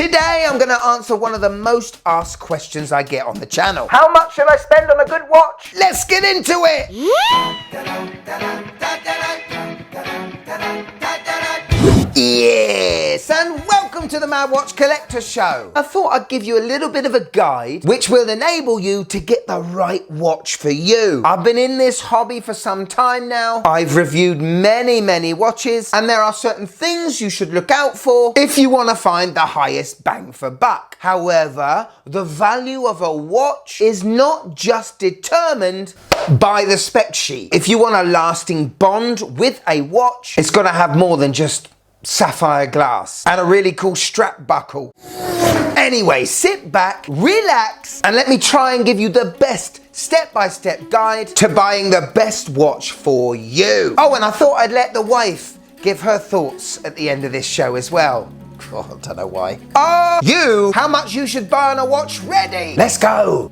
Today I'm going to answer one of the most asked questions I get on the channel. How much should I spend on a good watch? Let's get into it! Yes, and welcome to the Mad Watch Collector Show. I thought I'd give you a little bit of a guide which will enable you to get the right watch for you. I've been in this hobby for some time now. I've reviewed many watches, and there are certain things you should look out for if you want to find the highest bang for buck. However, the value of a watch is not just determined by the spec sheet. If you want a lasting bond with a watch, it's got to have more than just sapphire glass and a really cool strap buckle. Anyway, sit back, relax, and let me try and give you the best step-by-step guide to buying the best watch for you. Oh, and I thought I'd let the wife give her thoughts at the end of this show as well. Oh, I don't know why. Are you how much you should buy on a watch ready? Let's go.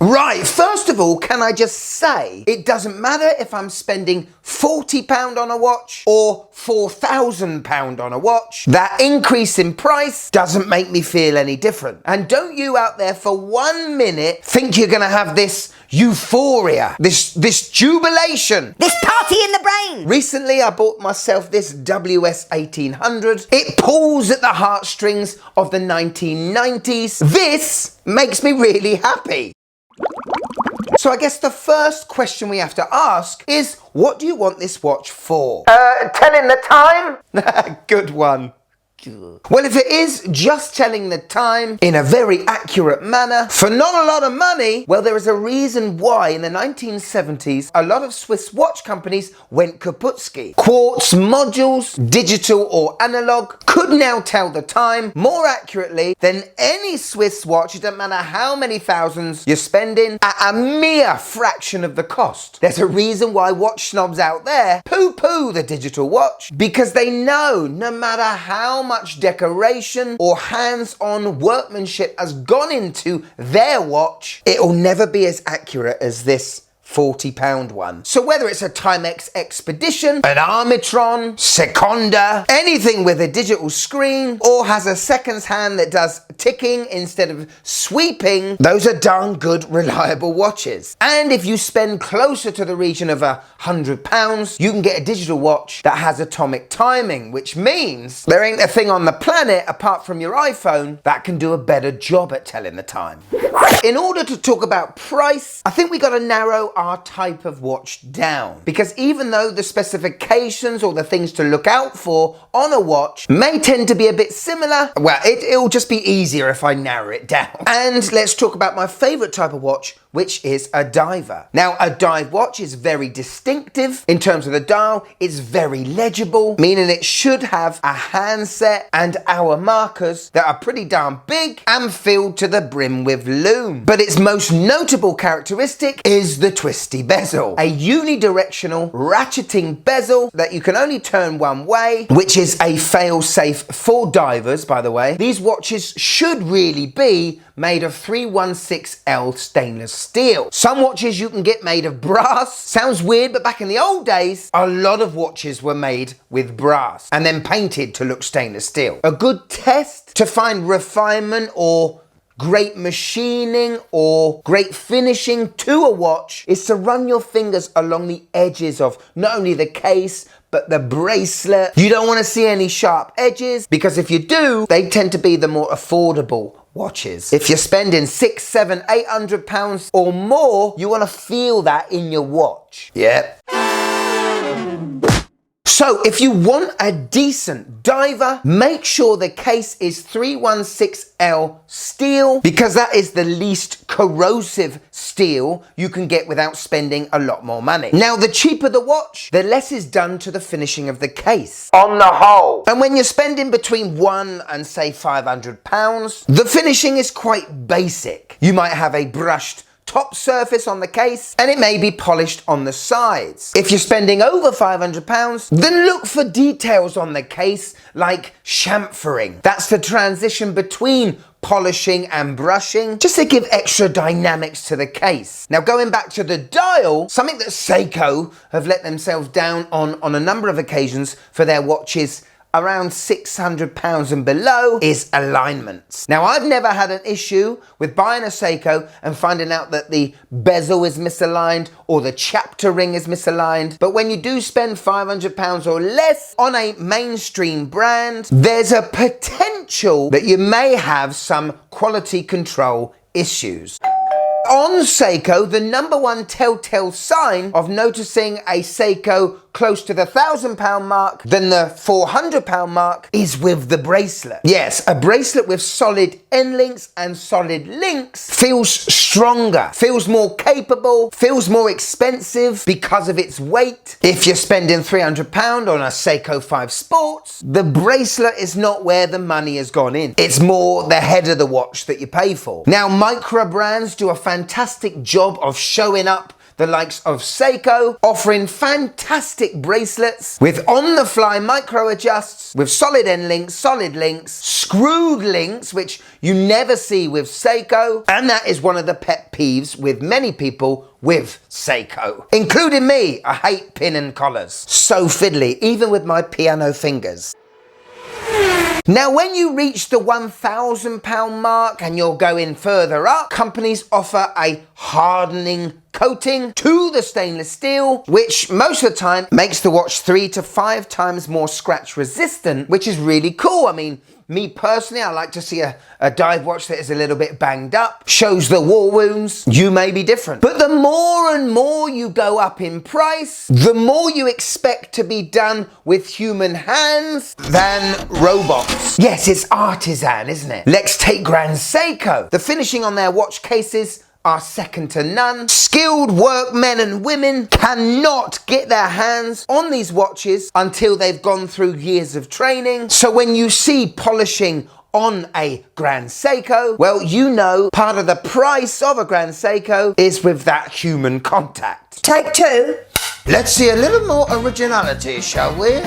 Right, first of all, can I just say, it doesn't matter if I'm spending £40 on a watch or £4,000 on a watch. That increase in price doesn't make me feel any different. And don't you out there for 1 minute think you're gonna have this euphoria, this jubilation, this party in the brain. Recently, I bought myself this WS 1800. It pulls at the heartstrings of the 1990s. This makes me really happy. So I guess the first question we have to ask is, what do you want this watch for? Telling the time? Good one. Well, if it is just telling the time in a very accurate manner for not a lot of money, well, there is a reason why in the 1970s a lot of Swiss watch companies went kaputski. Quartz modules, digital or analog, could now tell the time more accurately than any Swiss watch. It doesn't matter how many thousands you're spending, at a mere fraction of the cost. There's a reason why watch snobs out there poo-poo the digital watch, because they know no matter how much decoration or hands-on workmanship has gone into their watch, it'll never be as accurate as this £40 one. So whether it's a Timex Expedition, an Armitron, Seconda, anything with a digital screen, or has a seconds hand that does ticking instead of sweeping, those are darn good, reliable watches. And if you spend closer to the region of £100, you can get a digital watch that has atomic timing, which means there ain't a thing on the planet apart from your iPhone that can do a better job at telling the time. In order to talk about price, I think we got to narrow our type of watch down, because even though the specifications or the things to look out for on a watch may tend to be a bit similar, well, it'll just be easier if I narrow it down. And let's talk about my favorite type of watch, which is a diver. Now, a dive watch is very distinctive in terms of the dial. It's very legible, meaning it should have a handset and hour markers that are pretty darn big and filled to the brim with lume. But its most notable characteristic is the twisty bezel, a unidirectional ratcheting bezel that you can only turn one way, which is a fail-safe for divers, by the way. These watches should really be made of 316L stainless steel. Some watches you can get made of brass. Sounds weird, but back in the old days, a lot of watches were made with brass and then painted to look stainless steel. A good test to find refinement or great machining or great finishing to a watch is to run your fingers along the edges of not only the case, but the bracelet. You don't want to see any sharp edges, because if you do, they tend to be the more affordable watches. If you're spending £600, £700, £800 or more, you want to feel that in your watch. Yep. So if you want a decent diver, make sure the case is 316L steel, because that is the least corrosive steel you can get without spending a lot more money. Now, the cheaper the watch, the less is done to the finishing of the case on the whole. And when you're spending between £100 and say £500, the finishing is quite basic. You might have a brushed top surface on the case, and it may be polished on the sides. If you're spending over £500, then look for details on the case like chamfering. That's the transition between polishing and brushing, just to give extra dynamics to the case. Now, going back to the dial, something that Seiko have let themselves down on a number of occasions for their watches around £600 and below is alignments. Now, I've never had an issue with buying a Seiko and finding out that the bezel is misaligned or the chapter ring is misaligned. But when you do spend £500 or less on a mainstream brand, there's a potential that you may have some quality control issues. On Seiko, the number one telltale sign of noticing a Seiko close to the £1,000 mark than the £400 mark is with the bracelet. Yes, a bracelet with solid end links and solid links feels stronger, feels more capable, feels more expensive because of its weight. If you're spending £300 on a Seiko 5 Sports, the bracelet is not where the money has gone in. It's more the head of the watch that you pay for. Now, micro brands do a fantastic job of showing up the likes of Seiko, offering fantastic bracelets with on-the-fly micro adjusts, with solid end links, solid links, screwed links, which you never see with Seiko. And that is one of the pet peeves with many people with Seiko, including me. I hate pin and collars. So fiddly, even with my piano fingers. Now, when you reach the £1,000 mark and you're going further up, companies offer a hardening coating to the stainless steel, which most of the time makes the watch 3 to 5 times more scratch resistant, which is really cool. I mean, me personally, I like to see a dive watch that is a little bit banged up, shows the war wounds. You may be different. But the more and more you go up in price, the more you expect to be done with human hands than robots. Yes, it's artisan, isn't it? Let's take Grand Seiko. The finishing on their watch cases are second to none. Skilled workmen and women cannot get their hands on these watches until they've gone through years of training. So when you see polishing on a Grand Seiko, well, you know part of the price of a Grand Seiko is with that human contact. Take two. Let's see a little more originality, shall we?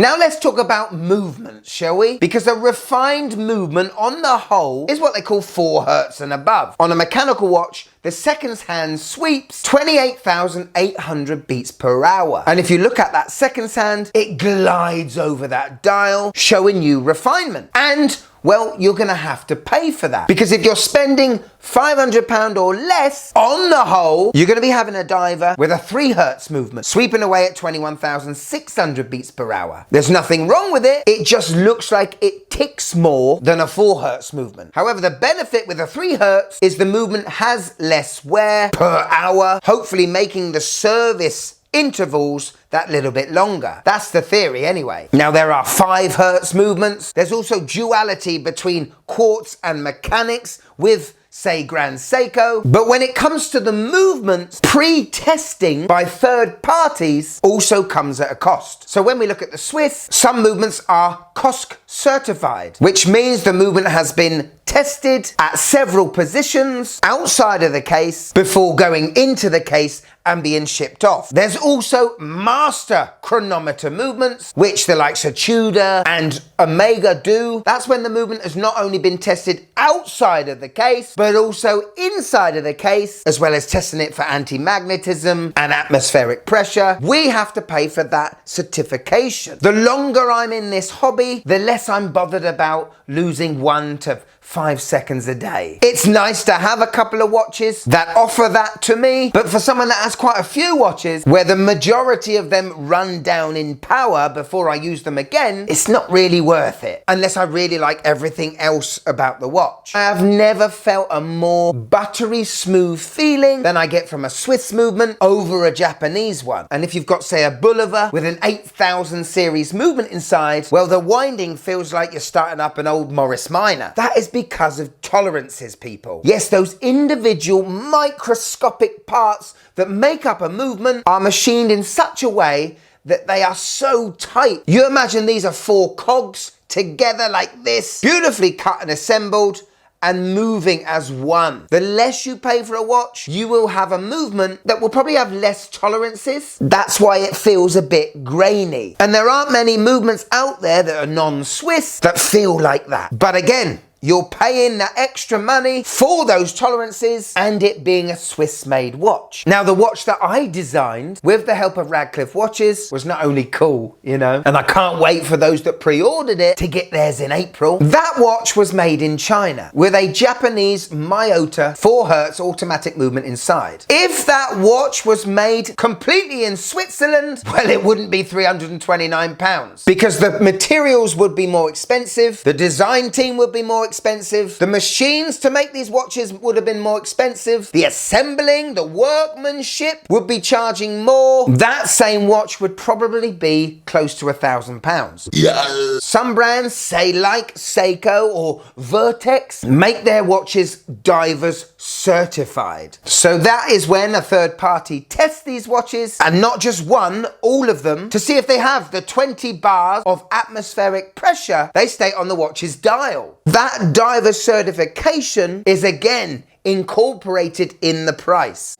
Now let's talk about movement, shall we? Because a refined movement on the whole is what they call 4 Hertz and above. On a mechanical watch, the seconds hand sweeps 28,800 beats per hour. And if you look at that seconds hand, it glides over that dial, showing you refinement. And well, you're gonna have to pay for that. Because if you're spending £500 or less, on the whole, you're gonna be having a diver with a 3 Hertz movement, sweeping away at 21,600 beats per hour. There's nothing wrong with it. It just looks like it ticks more than a 4 Hertz movement. However, the benefit with a 3 Hertz is the movement has less wear per hour, hopefully making the service intervals that little bit longer. That's the theory anyway. Now, there are 5 Hertz movements. There's also duality between quartz and mechanics with, say, Grand Seiko. But when it comes to the movements, pre-testing by third parties also comes at a cost. So when we look at the Swiss, some movements are COSC certified, which means the movement has been tested at several positions outside of the case before going into the case and being shipped off. There's also master chronometer movements, which the likes of Tudor and Omega do. That's when the movement has not only been tested outside of the case, but also inside of the case, as well as testing it for anti-magnetism and atmospheric pressure. We have to pay for that certification. The longer I'm in this hobby, the less I'm bothered about losing 1 to 5 seconds a day. It's nice to have a couple of watches that offer that to me, but for someone that has quite a few watches where the majority of them run down in power before I use them again, it's not really worth it, unless I really like everything else about the watch. I have never felt a more buttery smooth feeling than I get from a Swiss movement over a Japanese one. And if you've got, say, a Bulliver with an 8000 series movement inside, well, the winding feels like you're starting up an old Morris Minor. That is because of tolerances, people. Yes, those individual microscopic parts that make up a movement are machined in such a way that they are so tight. You imagine these are 4 cogs together like this, beautifully cut and assembled and moving as one. The less you pay for a watch, you will have a movement that will probably have less tolerances. That's why it feels a bit grainy. And there aren't many movements out there that are non-Swiss that feel like that. But again, you're paying that extra money for those tolerances and it being a Swiss-made watch. Now, the watch that I designed with the help of Radcliffe Watches was not only cool, you know, and I can't wait for those that pre-ordered it to get theirs in April. That watch was made in China with a Japanese Miyota 4 Hertz automatic movement inside. If that watch was made completely in Switzerland, well, it wouldn't be £329 because the materials would be more expensive, the design team would be more expensive, the machines to make these watches would have been more expensive, the assembling, the workmanship would be charging more. That same watch would probably be close to £1,000. Yes. Some brands, say like Seiko or Vertex, make their watches divers certified. So that is when a third party tests these watches, and not just one, all of them, to see if they have the 20 bars of atmospheric pressure they state on the watch's dial. That diver certification is again incorporated in the price.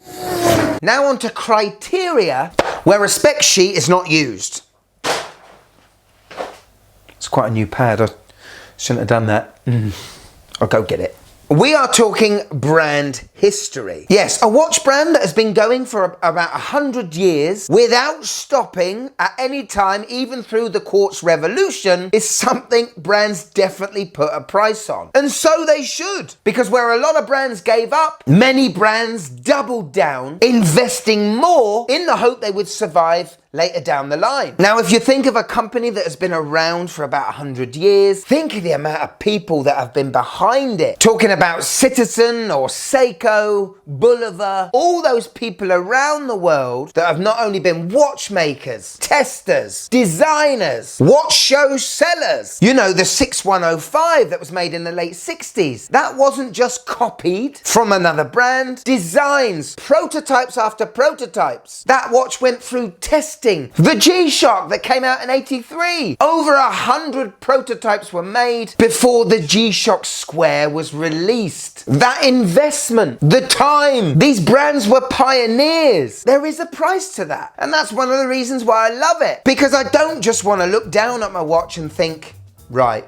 Now on to criteria where a spec sheet is not used. It's quite a new pad. I shouldn't have done that. I'll go get it. We are talking brand history. Yes, a watch brand that has been going for about 100 years without stopping at any time, even through the quartz revolution, is something brands definitely put a price on. And so they should, because where a lot of brands gave up, many brands doubled down, investing more in the hope they would survive later down the line. Now, if you think of a company that has been around for about 100 years, think of the amount of people that have been behind it. Talking about Citizen or Seiko, Bulliver, all those people around the world that have not only been watchmakers, testers, designers, watch show sellers. You know, the 6105 that was made in the late 60s. That wasn't just copied from another brand. Designs, prototypes after prototypes. That watch went through testing. The G-Shock that came out in 83. Over 100 prototypes were made before the G-Shock Square was released. That investment, the time, these brands were pioneers. There is a price to that. And that's one of the reasons why I love it. Because I don't just want to look down at my watch and think, right,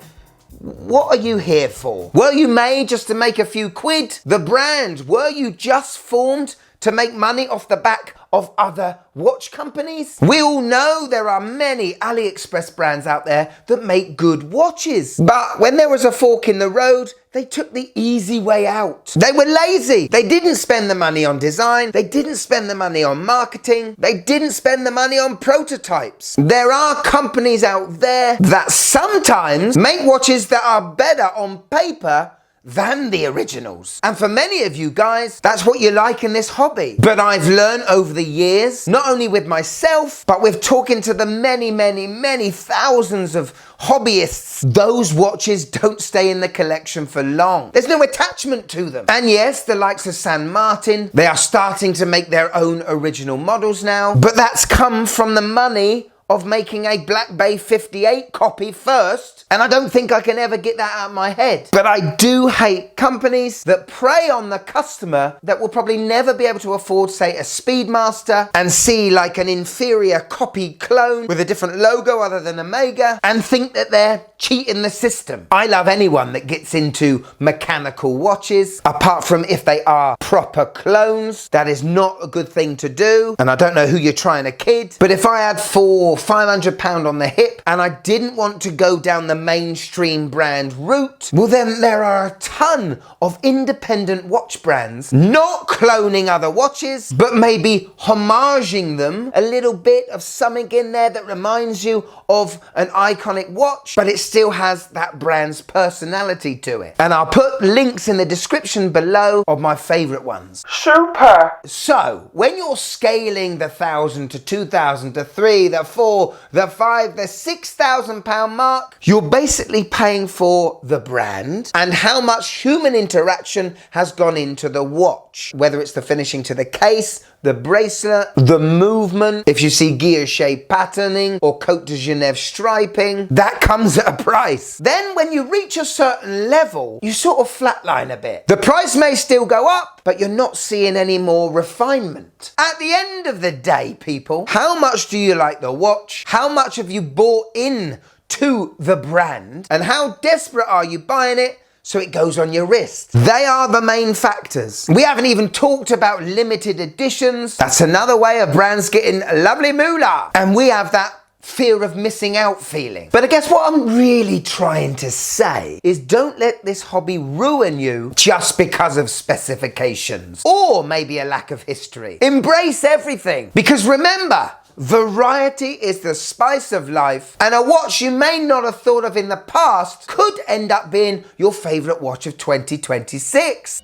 what are you here for? Were you made just to make a few quid? The brand, were you just formed to make money off the back of other watch companies? We all know there are many AliExpress brands out there that make good watches. But when there was a fork in the road, they took the easy way out. They were lazy. They didn't spend the money on design. They didn't spend the money on marketing. They didn't spend the money on prototypes. There are companies out there that sometimes make watches that are better on paper than the originals. And for many of you guys, that's what you like in this hobby. But I've learned over the years, not only with myself, but with talking to the many thousands of hobbyists, those watches don't stay in the collection for long. There's no attachment to them. And yes, the likes of San Martin, they are starting to make their own original models now, but that's come from the money of making a Black Bay 58 copy first, and I don't think I can ever get that out of my head. But I do hate companies that prey on the customer that will probably never be able to afford, say, a Speedmaster and see like an inferior copy clone with a different logo other than Omega and think that they're cheating the system. I love anyone that gets into mechanical watches, apart from if they are proper clones. That is not a good thing to do, and I don't know who you're trying to kid, but if I had £500 on the hip and I didn't want to go down the mainstream brand route, well then there are a ton of independent watch brands not cloning other watches, but maybe homaging them, a little bit of something in there that reminds you of an iconic watch, but it still has that brand's personality to it. And I'll put links in the description below of my favorite ones. Super! So, when you're scaling the 1,000 to 2,000 to 3, the 4, the 5, the £6,000 mark, you're basically paying for the brand and how much human interaction has gone into the watch. Whether it's the finishing to the case, the bracelet, the movement, if you see guilloche patterning or Côte de Genève striping, that comes at a price. Then when you reach a certain level, you sort of flatline a bit. The price may still go up, but you're not seeing any more refinement. At the end of the day, people, how much do you like the watch? How much have you bought in to the brand? And how desperate are you buying it so it goes on your wrist. They are the main factors. We haven't even talked about limited editions. That's another way of brands getting lovely moolah. And we have that fear of missing out feeling. But I guess what I'm really trying to say is don't let this hobby ruin you just because of specifications or maybe a lack of history. Embrace everything, because remember, variety is the spice of life, and a watch you may not have thought of in the past could end up being your favorite watch of 2026.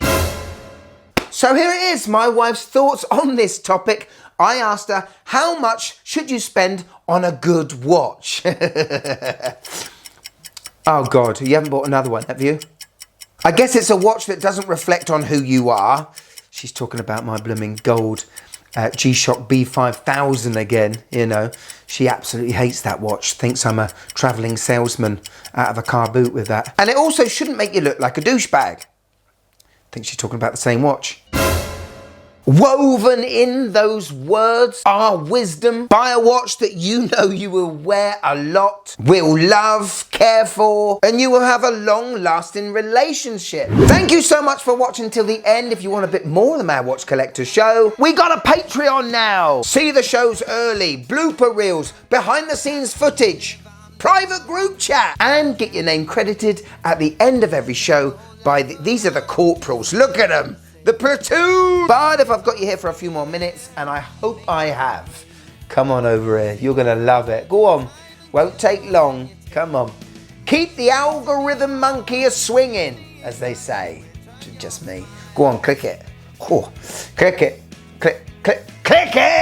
So here it is, my wife's thoughts on this topic. I asked her, how much should you spend on a good watch? Oh God, you haven't bought another one, have you? I guess it's a watch that doesn't reflect on who you are. She's talking about my blooming gold G-Shock B5000 again, you know. She absolutely hates that watch, thinks I'm a travelling salesman out of a car boot with that. And it also shouldn't make you look like a douchebag. I think she's talking about the same watch. Woven in those words are wisdom. Buy a watch that you know you will wear a lot, will love, care for, and you will have a long-lasting relationship. Thank you so much for watching till the end. If you want a bit more of the Mad Watch Collector Show, we got a Patreon now. See the shows early, blooper reels, behind-the-scenes footage, private group chat, and get your name credited at the end of every show by these are the corporals. Look at them. The platoon! But if I've got you here for a few more minutes, and I hope I have, come on over here. You're going to love it. Go on. Won't take long. Come on. Keep the algorithm monkey a-swinging, as they say. Just me. Go on, click it. Oh, click it. Click, click, click it!